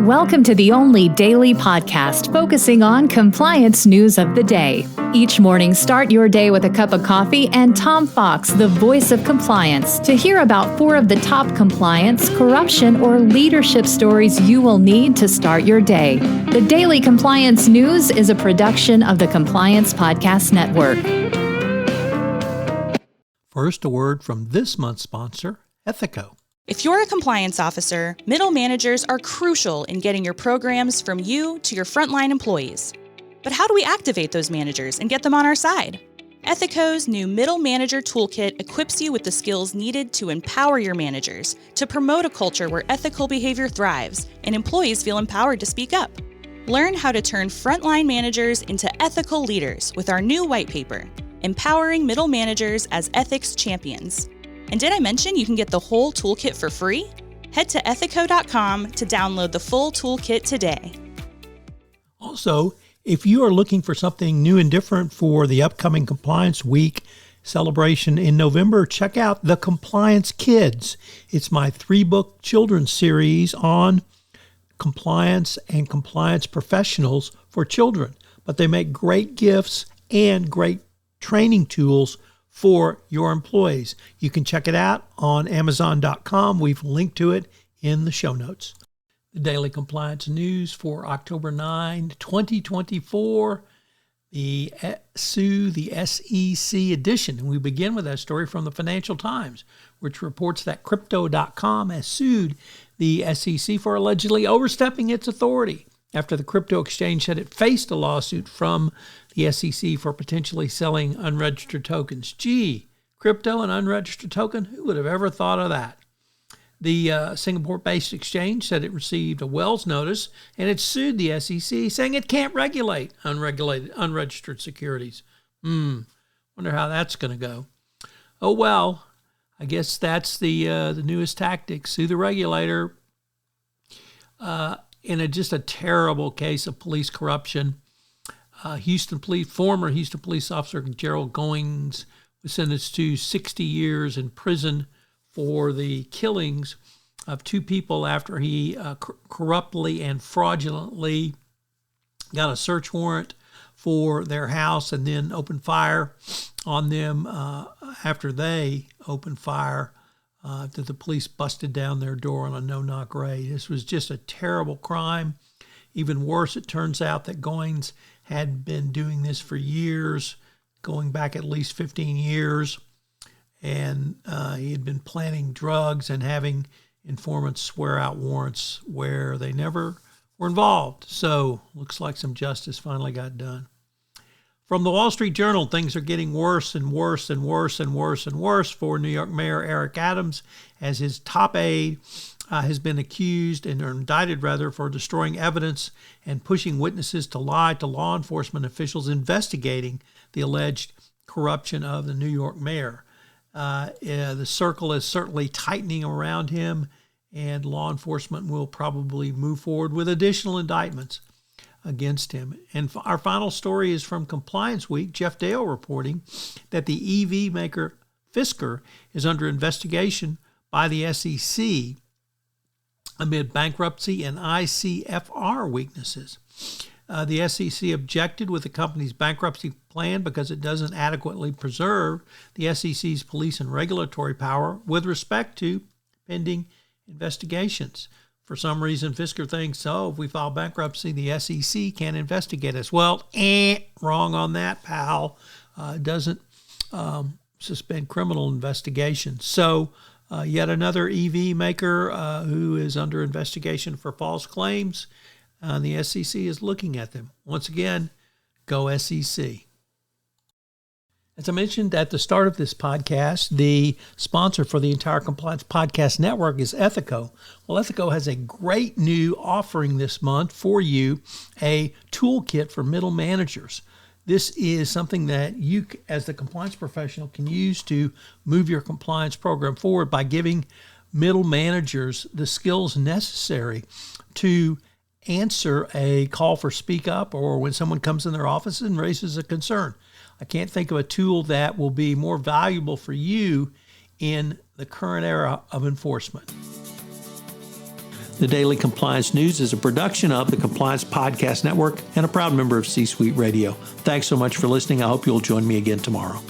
Welcome to the only daily podcast focusing on compliance news of the day. Each morning, start your day with a cup of coffee and Tom Fox, the voice of compliance, to hear about 4 of the top compliance, corruption, or leadership stories you will need to start your day. The Daily Compliance News is a production of the Compliance Podcast Network. First, a word from this month's sponsor, Ethico. If you're a compliance officer, middle managers are crucial in getting your programs from you to your frontline employees. But how do we activate those managers and get them on our side? Ethico's new Middle Manager Toolkit equips you with the skills needed to empower your managers, to promote a culture where ethical behavior thrives and employees feel empowered to speak up. Learn how to turn frontline managers into ethical leaders with our new white paper, Empowering Middle Managers as Ethics Champions. And did I mention you can get the whole toolkit for free? Head to ethico.com to download the full toolkit today. Also, if you are looking for something new and different for the upcoming Compliance Week celebration in November, check out The Compliance Kids. It's my 3-book children's series on compliance and compliance professionals for children. But they make great gifts and great training tools for your employees. You can check it out on Amazon.com. We've linked to it in the show notes. The Daily Compliance News for October 9, 2024, the SEC edition. And we begin with that story from the Financial Times, which reports that Crypto.com has sued the SEC for allegedly overstepping its authority after the crypto exchange said it faced a lawsuit from the SEC for potentially selling unregistered tokens. Gee, crypto and unregistered token? Who would have ever thought of that? The Singapore-based exchange said it received a Wells notice, and it sued the SEC, saying it can't regulate unregistered securities. Wonder how that's going to go. Oh, well, I guess that's the newest tactic. Sue the regulator. In just a terrible case of police corruption, former Houston police officer Gerald Goings was sentenced to 60 years in prison for the killings of 2 people after he corruptly and fraudulently got a search warrant for their house and then opened fire on them after they opened fire. That the police busted down their door on a no-knock raid. This was just a terrible crime. Even worse, it turns out that Goings had been doing this for years, going back at least 15 years, and he had been planting drugs and having informants swear out warrants where they never were involved. So looks like some justice finally got done. From the Wall Street Journal, things are getting worse and worse and worse and worse and worse for New York Mayor Eric Adams, as his top aide has been accused and indicted for destroying evidence and pushing witnesses to lie to law enforcement officials investigating the alleged corruption of the New York mayor. The circle is certainly tightening around him, and law enforcement will probably move forward with additional indictments against him. And our final story is from Compliance Week. Jeff Dale reporting that the EV maker Fisker is under investigation by the SEC amid bankruptcy and ICFR weaknesses. The SEC objected with the company's bankruptcy plan because it doesn't adequately preserve the SEC's police and regulatory power with respect to pending investigations. For some reason, Fisker thinks, if we file bankruptcy, the SEC can't investigate us. Well, wrong on that, pal. It doesn't suspend criminal investigations. So yet another EV maker who is under investigation for false claims. The SEC is looking at them. Once again, go SEC. As I mentioned at the start of this podcast, the sponsor for the entire Compliance Podcast Network is Ethico. Well, Ethico has a great new offering this month for you, a toolkit for middle managers. This is something that you, as the compliance professional, can use to move your compliance program forward by giving middle managers the skills necessary to answer a call for speak up or when someone comes in their office and raises a concern. I can't think of a tool that will be more valuable for you in the current era of enforcement. The Daily Compliance News is a production of the Compliance Podcast Network and a proud member of C-Suite Radio. Thanks so much for listening. I hope you'll join me again tomorrow.